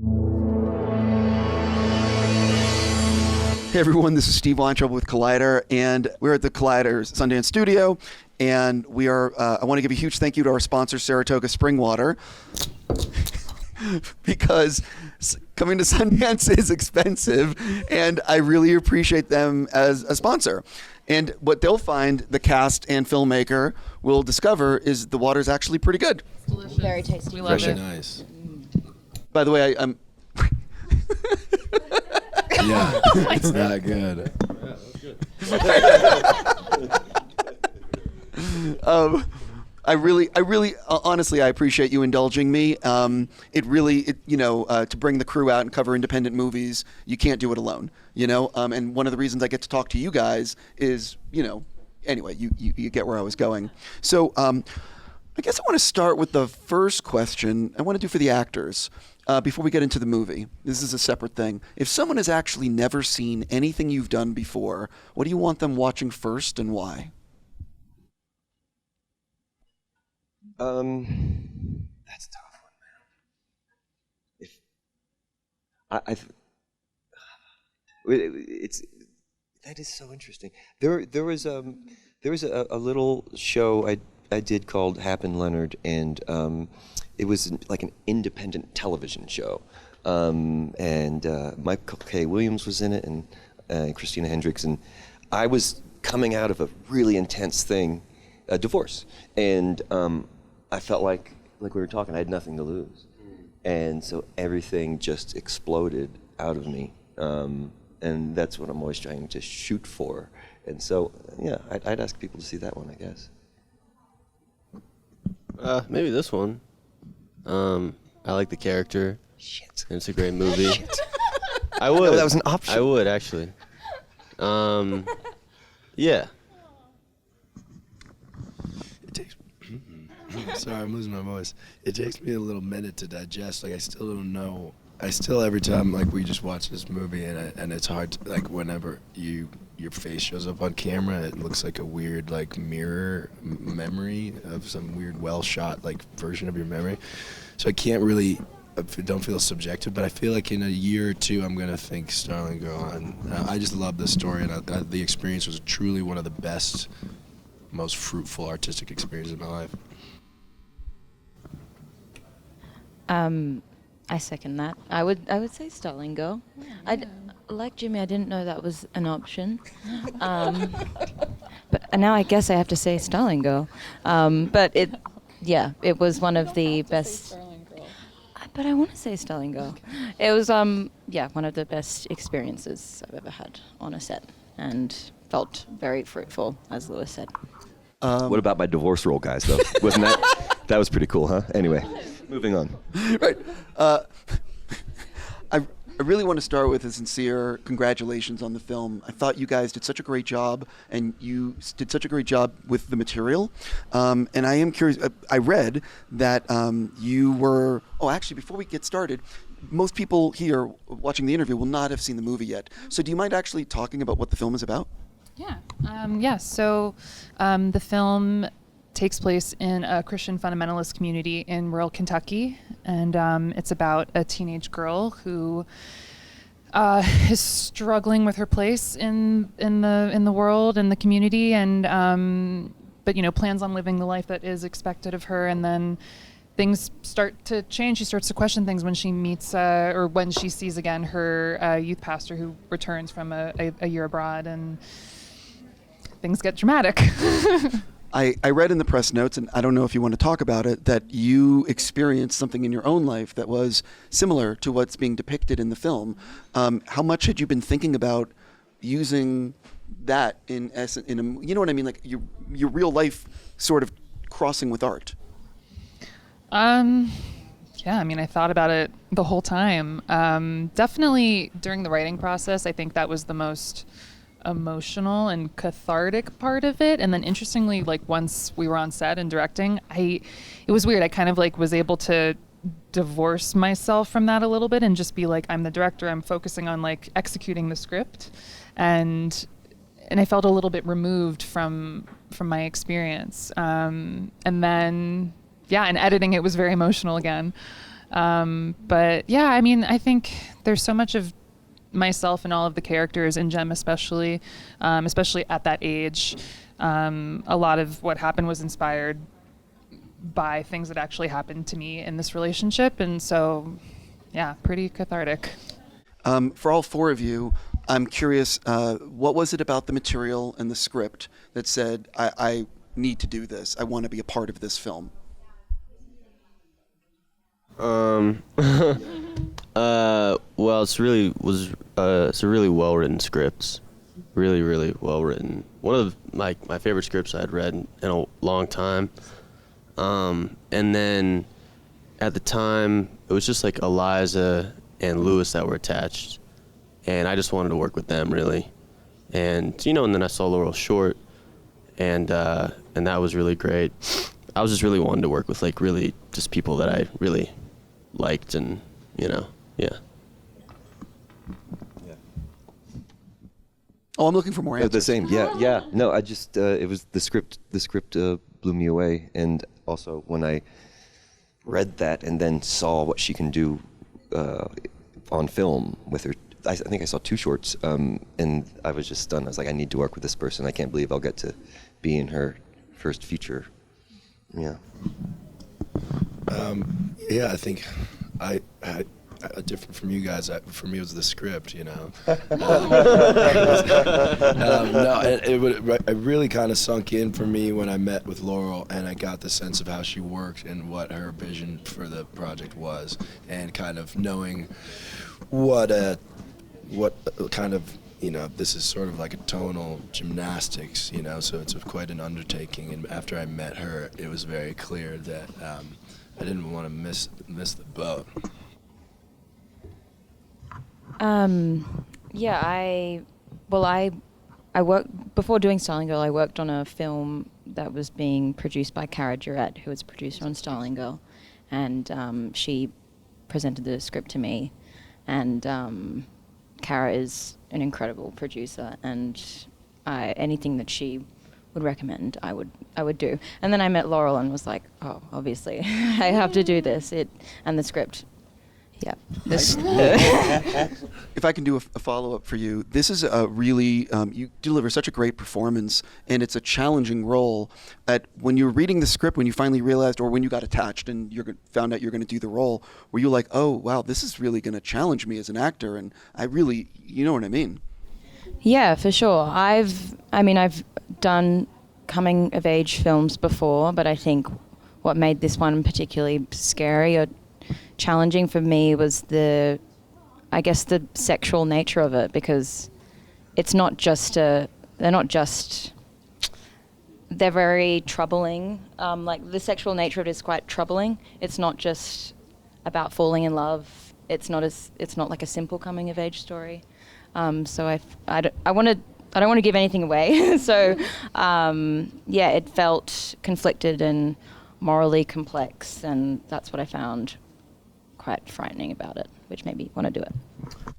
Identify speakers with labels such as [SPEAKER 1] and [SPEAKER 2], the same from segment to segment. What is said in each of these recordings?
[SPEAKER 1] Hey everyone, this is Steve Weintraub with Collider, and we're at the Collider Sundance studio, and we are. I want to give a huge thank you to our sponsor, Saratoga Spring Water, because coming to Sundance is expensive, and I really appreciate them as a sponsor. And what they'll find, the cast and filmmaker will discover, is the water is actually pretty good.
[SPEAKER 2] It's delicious. Very tasty.
[SPEAKER 3] We love it.
[SPEAKER 4] Nice.
[SPEAKER 1] By the way, I'm.
[SPEAKER 4] Yeah, it's not good.
[SPEAKER 1] I really, honestly, I appreciate you indulging me. To bring the crew out and cover independent movies, you can't do it alone, and one of the reasons I get to talk to you guys is, anyway, you get where I was going. So, I guess I want to start with the first question I want to do for the actors. Before we get into the movie, this is a separate thing. If someone has actually never seen anything you've done before, what do you want them watching first and why?
[SPEAKER 5] That's a tough one, man. That is so interesting. There was a little show I did called Happen Leonard, and it was like an independent television show, and Michael K. Williams was in it, and Christina Hendricks, and I was coming out of a really intense thing, a divorce, and I felt like we were talking, I had nothing to lose, and so everything just exploded out of me, and that's what I'm always trying to shoot for, and so yeah, I'd ask people to see that one, I guess.
[SPEAKER 3] Maybe this one. I like the character.
[SPEAKER 5] Shit.
[SPEAKER 3] And it's a great movie.
[SPEAKER 5] Shit.
[SPEAKER 3] I would.
[SPEAKER 5] No, that was an option.
[SPEAKER 3] I would, actually. Yeah.
[SPEAKER 4] It takes. Sorry, I'm losing my voice. It takes me a little minute to digest. Like, I still don't know. Every time, like, we just watch this movie, and it's hard to, like, whenever your face shows up on camera, it looks like a weird, like, mirror memory of some weird, well-shot, like, version of your memory. So I can't really, don't feel subjective, but I feel like in a year or two, I'm going to think Starling Girl. And I just love this story, and the experience was truly one of the best, most fruitful artistic experiences of my life.
[SPEAKER 2] I second that. I would say Starling Girl. Yeah. Like Jimmy, I didn't know that was an option. But now I guess I have to say Starling Girl. But it was one of the best. But I want to say Starling Girl. Okay. It was one of the best experiences I've ever had on a set, and felt very fruitful, as Lewis said.
[SPEAKER 5] What about my divorce role, guys, though? Wasn't that was pretty cool, huh? Anyway, moving on.
[SPEAKER 1] Right. I really want to start with a sincere congratulations on the film. I thought you guys did such a great job, and you did such a great job with the material. And I am curious, I read that you were, actually, before we get started, most people here watching the interview will not have seen the movie yet. So do you mind actually talking about what the film is about?
[SPEAKER 6] Yeah. So the film takes place in a Christian fundamentalist community in rural Kentucky, and it's about a teenage girl who is struggling with her place in the world and the community, and but plans on living the life that is expected of her, and then things start to change. She starts to question things when she meets or when she sees again her youth pastor who returns from a year abroad, and things get dramatic.
[SPEAKER 1] I read in the press notes, and I don't know if you want to talk about it, that you experienced something in your own life that was similar to what's being depicted in the film. How much had you been thinking about using that in you know what I mean, like your real life sort of crossing with art?
[SPEAKER 6] Yeah, I thought about it the whole time. Definitely during the writing process, I think that was the most emotional and cathartic part of it. And then interestingly, like once we were on set and directing, it was weird. I kind of like was able to divorce myself from that a little bit and just be like, I'm the director, I'm focusing on like executing the script. And I felt a little bit removed from my experience. And then, in editing it was very emotional again. But yeah, I mean, I think there's so much of myself and all of the characters, and Jem especially at that age. A lot of what happened was inspired by things that actually happened to me in this relationship, and so yeah, pretty cathartic.
[SPEAKER 1] For all four of you, I'm curious, what was it about the material and the script that said, I need to do this, I want to be a part of this film?
[SPEAKER 3] Well, it's a really well written script, really well written. One of my favorite scripts I'd read in a long time. And then at the time, it was just like Eliza and Lewis that were attached, and I just wanted to work with them really. And and then I saw Laurel short, and that was really great. I was just really wanting to work with like really just people that I really liked, and yeah.
[SPEAKER 1] Oh, I'm looking for more answers.
[SPEAKER 5] The same, yeah. No, I just it was the script. The script blew me away, and also when I read that and then saw what she can do on film with her. I think I saw 2 shorts, and I was just stunned. I was like, I need to work with this person. I can't believe I'll get to be in her first feature. Yeah.
[SPEAKER 4] Yeah, I think I different from you guys. For me, it was the script. No, it really kind of sunk in for me when I met with Laurel, and I got the sense of how she worked and what her vision for the project was, and kind of knowing what kind of this is sort of like a tonal gymnastics. So it's quite an undertaking. And after I met her, it was very clear that I didn't want to miss the boat.
[SPEAKER 2] Yeah, I worked before doing Starling Girl. I worked on a film that was being produced by Cara Durrett, who was a producer on Starling Girl, and she presented the script to me. And Cara is an incredible producer, and anything that she would recommend, I would do. And then I met Laurel and was like, oh, obviously, I have to do this. And the script. Yeah.
[SPEAKER 1] If I can do a follow-up for you, this is a really, you deliver such a great performance, and it's a challenging role. When you were reading the script, when you finally realized, or when you got attached and found out you're going to do the role, were you like, oh, wow, this is really going to challenge me as an actor, and I really, you know what I mean?
[SPEAKER 2] Yeah, for sure. I've done coming-of-age films before, but I think what made this one particularly scary or challenging for me was the sexual nature of it, because it's not just they're very troubling. Like the sexual nature of it is quite troubling. It's not just about falling in love. It's not like a simple coming of age story. So I don't want to give anything away. So it felt conflicted and morally complex, and that's what I found quite frightening about it, which made me want to do it.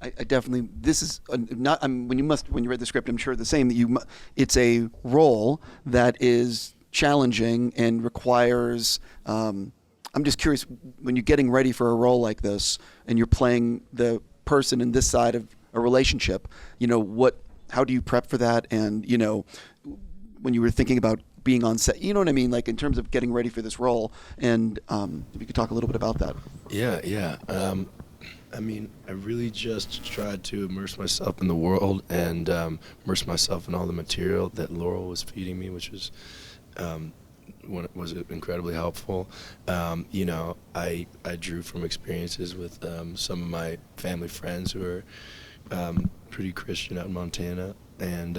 [SPEAKER 1] I definitely. This is not. When you read the script, I'm sure the same. That it's a role that is challenging and requires. I'm just curious, when you're getting ready for a role like this, and you're playing the person in this side of a relationship, how do you prep for that? And when you were thinking about being on set, you know what I mean? Like in terms of getting ready for this role, and if you could talk a little bit about that.
[SPEAKER 4] Yeah. I really just tried to immerse myself in the world and immerse myself in all the material that Laurel was feeding me, which was incredibly helpful. I drew from experiences with some of my family friends who are pretty Christian out in Montana, and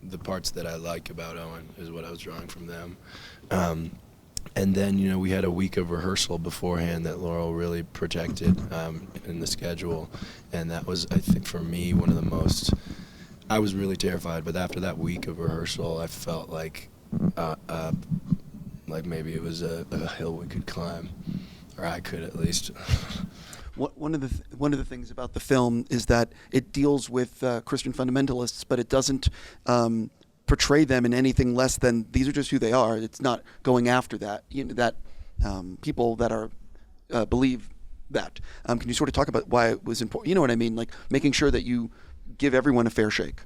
[SPEAKER 4] the parts that I like about Owen is what I was drawing from them. And then, we had a week of rehearsal beforehand that Laurel really protected in the schedule. And that was, I think, for me, one of the most, I was really terrified. But after that week of rehearsal, I felt like maybe it was a hill we could climb, or I could at least.
[SPEAKER 1] One of the things about the film is that it deals with Christian fundamentalists, but it doesn't portray them in anything less than these are just who they are. It's not going after that. people that are believe that. Can you sort of talk about why it was important? You know what I mean? Like making sure that you give everyone a fair shake.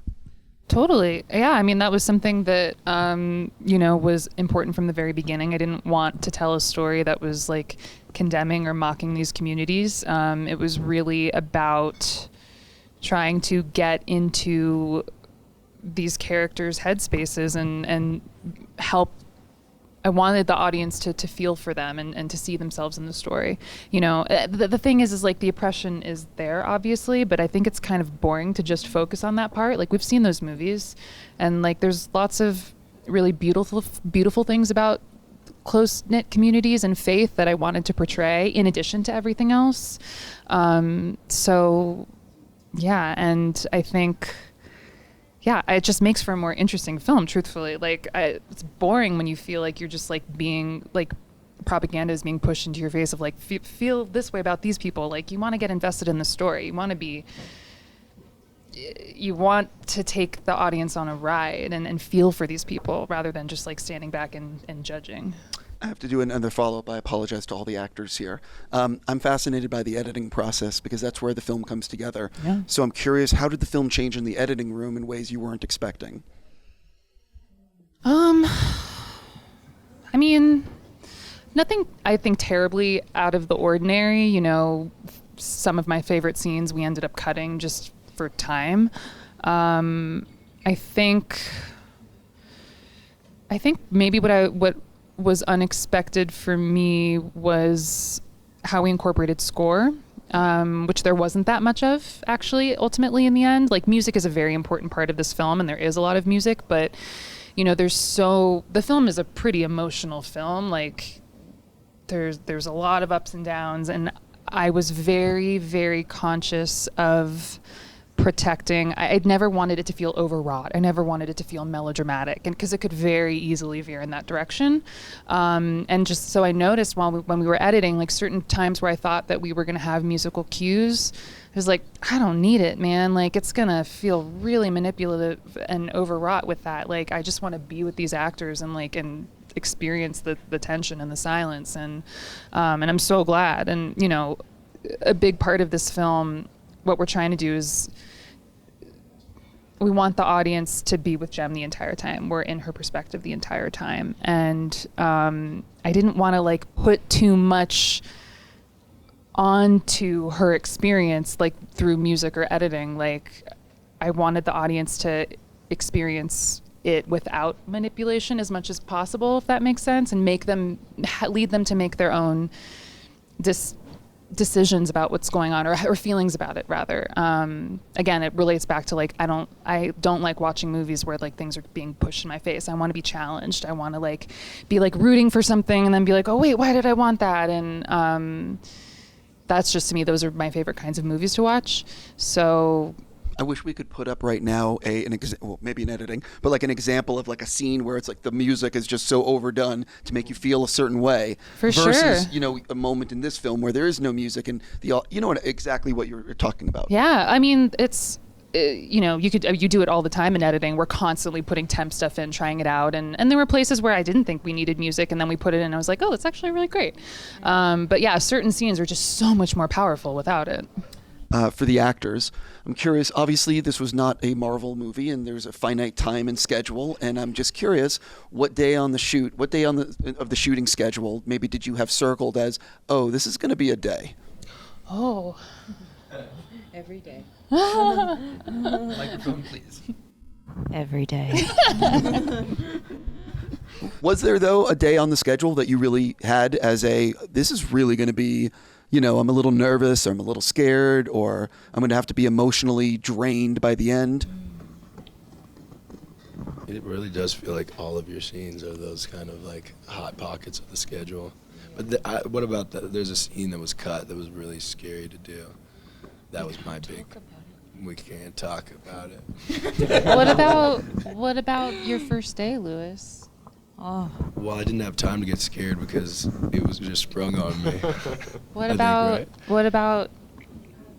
[SPEAKER 6] Totally. Yeah. I mean, that was something that, was important from the very beginning. I didn't want to tell a story that was like condemning or mocking these communities. It was really about trying to get into these characters' headspaces and help. I wanted the audience to feel for them and to see themselves in the story. The thing is like the oppression is there, obviously, but I think it's kind of boring to just focus on that part. Like we've seen those movies, and like there's lots of really beautiful things about close-knit communities and faith that I wanted to portray in addition to everything else. Yeah, and I think... Yeah, it just makes for a more interesting film, truthfully. Like, it's boring when you feel like you're just, like, being, like, propaganda is being pushed into your face of, like, feel this way about these people. Like, you want to get invested in the story. You want to take the audience on a ride and feel for these people rather than just, like, standing back and judging.
[SPEAKER 1] I have to do another follow-up. I apologize to all the actors here. I'm fascinated by the editing process because that's where the film comes together.
[SPEAKER 6] Yeah.
[SPEAKER 1] So I'm curious, how did the film change in the editing room in ways you weren't expecting?
[SPEAKER 6] I mean, nothing, I think, terribly out of the ordinary. Some of my favorite scenes we ended up cutting just for time. I think maybe what was unexpected for me was how we incorporated score, which there wasn't that much of, actually, ultimately, in the end. Like, music is a very important part of this film, and there is a lot of music, but, the film is a pretty emotional film. Like, there's a lot of ups and downs, and I was very, very conscious of protecting. I'd never wanted it to feel overwrought. I never wanted it to feel melodramatic, and because it could very easily veer in that direction. And just so I noticed when we were editing, like certain times where I thought that we were going to have musical cues, I was like, I don't need it, man. Like, it's going to feel really manipulative and overwrought with that. Like, I just want to be with these actors and experience the tension and the silence. And I'm so glad. And, a big part of this film, what we're trying to do is we want the audience to be with Jem the entire time. We're in her perspective the entire time. And I didn't want to like put too much onto her experience, like through music or editing. Like, I wanted the audience to experience it without manipulation as much as possible, if that makes sense, and lead them to make their own decisions about what's going on, or feelings about it, rather. Again, it relates back to like I don't like watching movies where like things are being pushed in my face. I want to be challenged. I want to like be like rooting for something and then be like, oh wait, why did I want that? And that's just, to me, those are my favorite kinds of movies to watch. So
[SPEAKER 1] I wish we could put up right now maybe an editing, but like an example of like a scene where it's like the music is just so overdone to make you feel a certain way. Versus, a moment in this film where there is no music and exactly what you're talking about.
[SPEAKER 6] Yeah, I mean, it's you do it all the time in editing. We're constantly putting temp stuff in, trying it out, and there were places where I didn't think we needed music, and then we put it in and I was like, oh, that's actually really great. But yeah, certain scenes are just so much more powerful without it.
[SPEAKER 1] For the actors, I'm curious, obviously this was not a Marvel movie and there's a finite time and schedule, and I'm just curious, what day of the shooting schedule maybe did you have circled as, oh, this is going to be a day?
[SPEAKER 6] Oh.
[SPEAKER 2] Every day.
[SPEAKER 1] Microphone, please.
[SPEAKER 2] Every day.
[SPEAKER 1] Was there, though, a day on the schedule that you really had as this is really going to be, I'm a little nervous, or I'm a little scared, or I'm going to have to be emotionally drained by the end?
[SPEAKER 4] It really does feel like all of your scenes are those kind of like hot pockets of the schedule. But what about there's a scene that was cut that was really scary to do. That was my big... We can't talk about it.
[SPEAKER 6] What about your first day, Lewis?
[SPEAKER 2] Oh.
[SPEAKER 4] Well, I didn't have time to get scared because it was just sprung on me.
[SPEAKER 6] What about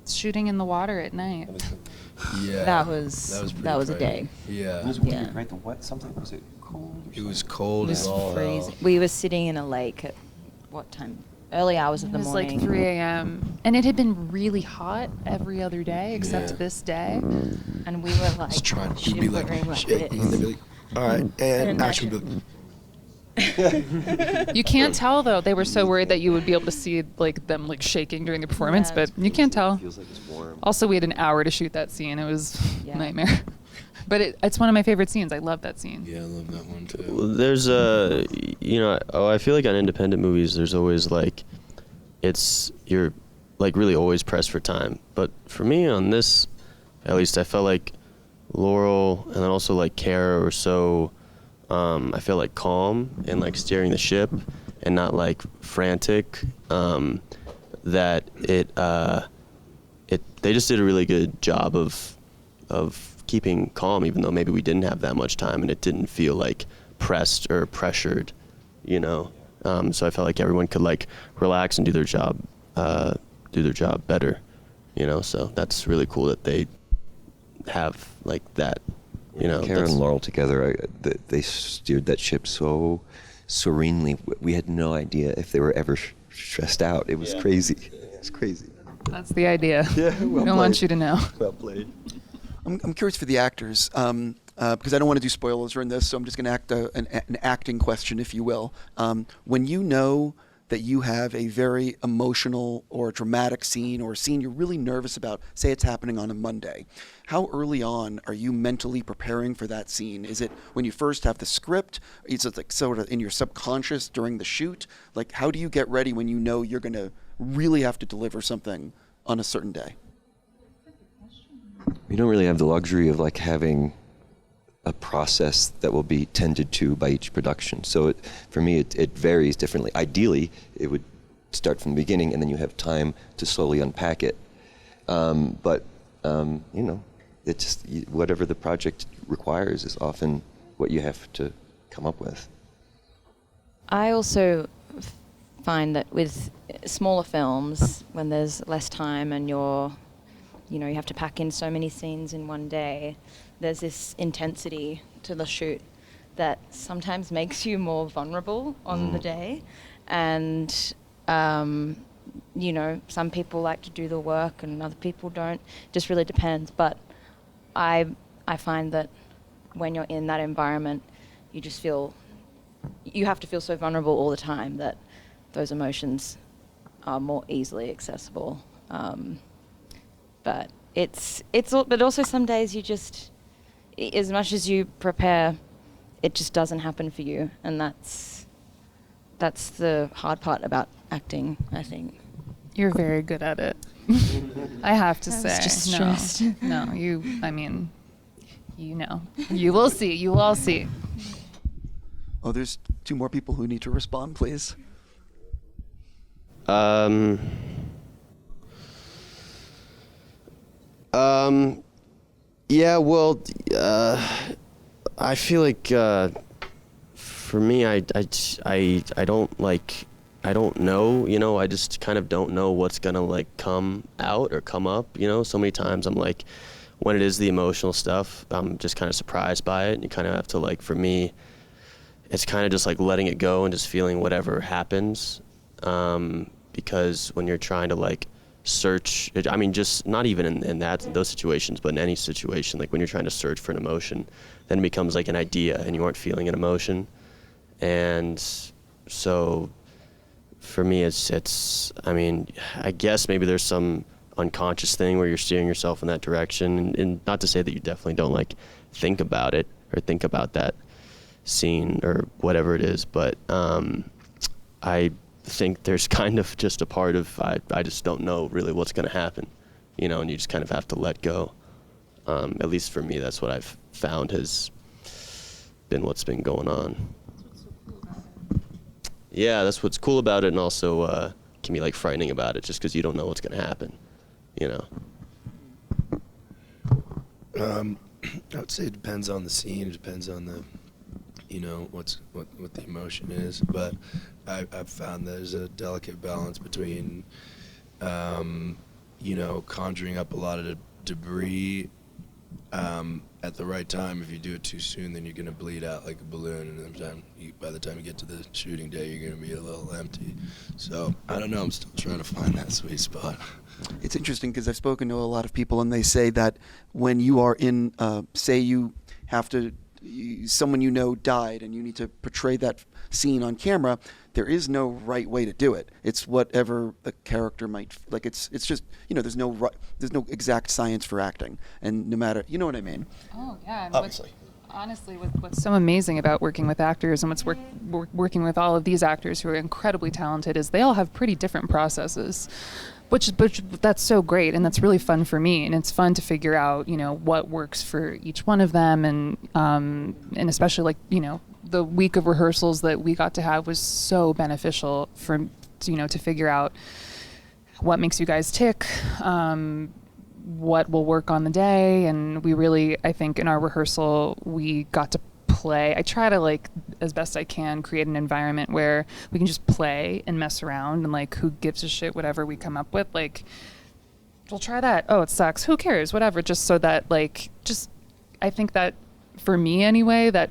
[SPEAKER 6] shooting in the water at night?
[SPEAKER 4] Yeah.
[SPEAKER 2] That was a day.
[SPEAKER 4] Yeah.
[SPEAKER 7] It was weird, right? Something, was it cold?
[SPEAKER 4] It was cold
[SPEAKER 2] It was
[SPEAKER 4] as all
[SPEAKER 2] freezing.
[SPEAKER 4] hell.
[SPEAKER 2] We were sitting in a lake at what time? Early hours of
[SPEAKER 6] It
[SPEAKER 2] the
[SPEAKER 6] was
[SPEAKER 2] morning.
[SPEAKER 6] like 3 a.m. And it had been really hot every other day except
[SPEAKER 4] Yeah.
[SPEAKER 6] this day.
[SPEAKER 2] And we were like
[SPEAKER 4] Just trying to be like
[SPEAKER 2] shivering
[SPEAKER 4] shaking, and they'd be like, all right, and
[SPEAKER 2] And
[SPEAKER 4] action. Be like,
[SPEAKER 6] You can't tell though. They were so worried that you would be able to see like them like shaking during the performance,
[SPEAKER 2] Yeah,
[SPEAKER 6] but you can't tell.
[SPEAKER 5] Feels like it's warm.
[SPEAKER 6] Also, we had an hour to shoot that scene. It was
[SPEAKER 2] Yeah.
[SPEAKER 6] a nightmare. But it's one of my favorite scenes. I love that scene.
[SPEAKER 4] yeah, I love that one too.
[SPEAKER 3] Well, there's I feel like on independent movies, there's always like, you're like really always pressed for time. But for me on this, at least, I felt like Laurel and then also like Kara were so, I feel like calm and like steering the ship and not like frantic, that they just did a really good job of keeping calm, even though maybe we didn't have that much time and it didn't feel like pressed or pressured, you know. So I felt like everyone could like relax and do their job better, you know. So that's really cool that they have like that, you know.
[SPEAKER 5] Kara and Laurel together, they steered that ship so serenely. We had no idea if they were ever stressed out. It was crazy. It's crazy.
[SPEAKER 6] That's the idea.
[SPEAKER 5] Yeah, well
[SPEAKER 6] We don't want
[SPEAKER 5] played.
[SPEAKER 6] you to know.
[SPEAKER 5] Well played.
[SPEAKER 1] I'm curious for the actors, because I don't want to do spoilers in this, so I'm just going to act an acting question, if you will. When you know that you have a very emotional or dramatic scene or a scene you're really nervous about, say it's happening on a Monday, how early on are you mentally preparing for that scene? Is it when you first have the script? Is it like sort of in your subconscious during the shoot? Like, how do you get ready when you know you're going to really have to deliver something on a certain day?
[SPEAKER 5] We don't really have the luxury of like having a process that will be tended to by each production. So for me, it varies differently. Ideally, it would start from the beginning and then you have time to slowly unpack it. But you know, it just, whatever the project requires is often what you have to come up with.
[SPEAKER 2] I also find that with smaller films, when there's less time and you have to pack in so many scenes in one day, there's this intensity to the shoot that sometimes makes you more vulnerable on the day. And, some people like to do the work and other people don't. Just really depends. But I find that when you're in that environment, you have to feel so vulnerable all the time that those emotions are more easily accessible. But but also some days you just, as much as you prepare, it just doesn't happen for you, and that's the hard part about acting, I think.
[SPEAKER 6] You're very good at it. I have to say.
[SPEAKER 2] just stressed.
[SPEAKER 6] No, you know. You will see. You will all see.
[SPEAKER 1] Oh, there's two more people who need to respond, please.
[SPEAKER 3] Yeah, well, I feel like for me, I don't know, you know. I just kind of don't know what's gonna like come out or come up, you know. So many times I'm like, when it is the emotional stuff, I'm just kind of surprised by it. And you kind of have to like, for me, it's kind of just like letting it go and just feeling whatever happens, because when you're trying to like search, I mean, just not even in those situations, but in any situation, like when you're trying to search for an emotion, then it becomes like an idea and you aren't feeling an emotion. And so for me, it's I mean, I guess maybe there's some unconscious thing where you're steering yourself in that direction, and not to say that you definitely don't like think about it or think about that scene or whatever it is, but I think there's kind of just a part of I just don't know really what's going to happen, you know, and you just kind of have to let go. At least for me, that's what I've found has been what's been going on. Yeah, that's what's cool about it, and also can be like frightening about it, just because you don't know what's going to happen, you know.
[SPEAKER 4] I would say it depends on the scene. It depends on the, you know, what the emotion is. But I've found there's a delicate balance between, you know, conjuring up a lot of debris at the right time. If you do it too soon, then you're gonna bleed out like a balloon, and by the time you get to the shooting day, you're gonna be a little empty. So I don't know. I'm still trying to find that sweet spot.
[SPEAKER 1] It's interesting because I've spoken to a lot of people, and they say that when you are in, say you have to, someone you know died, and you need to portray that scene on camera, there is no right way to do it. It's whatever the character might like. It's just, there's no exact science for acting, and no matter, you know what I mean.
[SPEAKER 6] Oh yeah, and
[SPEAKER 1] Obviously.
[SPEAKER 6] Honestly, what's so amazing about working with actors and working with all of these actors who are incredibly talented is they all have pretty different processes, which that's so great, and that's really fun for me, and it's fun to figure out what works for each one of them, and especially the week of rehearsals that we got to have was so beneficial to figure out what makes you guys tick, what will work on the day. And we really, I think in our rehearsal, we got to play. I try to, as best I can, create an environment where we can just play and mess around, and who gives a shit whatever we come up with. We'll try that. Oh, it sucks. Who cares? Whatever. Just so that I think that for me anyway, that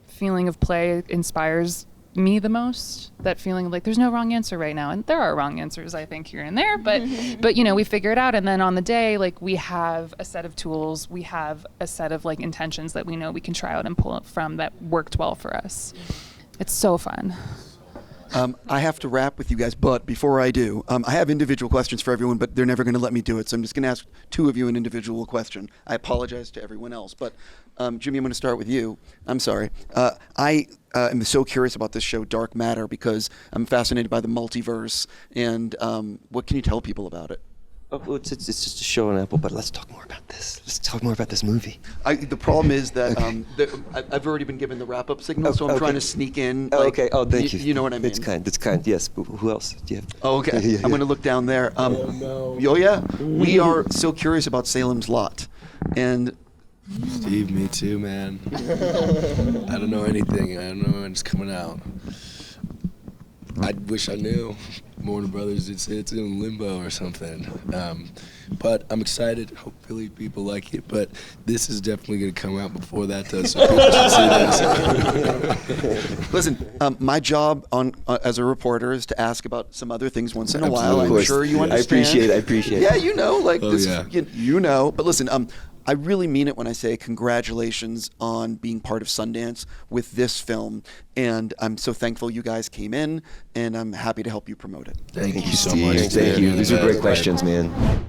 [SPEAKER 6] feeling of play inspires me the most. That feeling of there's no wrong answer right now, and there are wrong answers, I think, here and there, but we figure it out, and then on the day we have a set of tools, we have a set of intentions that we know we can try out and pull from that worked well for us. It's so fun.
[SPEAKER 1] I have to wrap with you guys, but before I do, I have individual questions for everyone, but they're never going to let me do it, so I'm just going to ask two of you an individual question. I apologize to everyone else, but Jimmy, I'm going to start with you. I'm sorry. I am so curious about this show, Dark Matter, because I'm fascinated by the multiverse, and what can you tell people about it?
[SPEAKER 5] Oh, well, it's just a show on Apple, but let's talk more about this. Let's talk more about this movie.
[SPEAKER 1] The problem is that I've already been given the wrap-up signal, so I'm trying to sneak in.
[SPEAKER 5] Okay. Oh, thank you.
[SPEAKER 1] You know what I mean?
[SPEAKER 5] It's kind. Yes. But who else do you have?
[SPEAKER 1] Oh, okay.
[SPEAKER 5] Yeah.
[SPEAKER 1] I'm going to look down there.
[SPEAKER 4] No.
[SPEAKER 1] Oh, yeah. We are so curious about Salem's Lot, and
[SPEAKER 4] Steve, me too, man. I don't know anything. I don't know when it's coming out. I wish I knew. Warner Brothers did say it's in limbo or something. But I'm excited. Hopefully people like it. But this is definitely going to come out before that does. So people should see this.
[SPEAKER 1] Listen, my job as a reporter is to ask about some other things once in a while.
[SPEAKER 5] Absolutely.
[SPEAKER 1] I'm sure you understand.
[SPEAKER 5] I appreciate it.
[SPEAKER 1] Yeah, this
[SPEAKER 4] yeah.
[SPEAKER 1] you know. But listen, I really mean it when I say congratulations on being part of Sundance with this film, and I'm so thankful you guys came in, and I'm happy to help you promote it.
[SPEAKER 4] Thank you so
[SPEAKER 5] Steve.
[SPEAKER 4] much.
[SPEAKER 5] Thank you. These are great questions, man.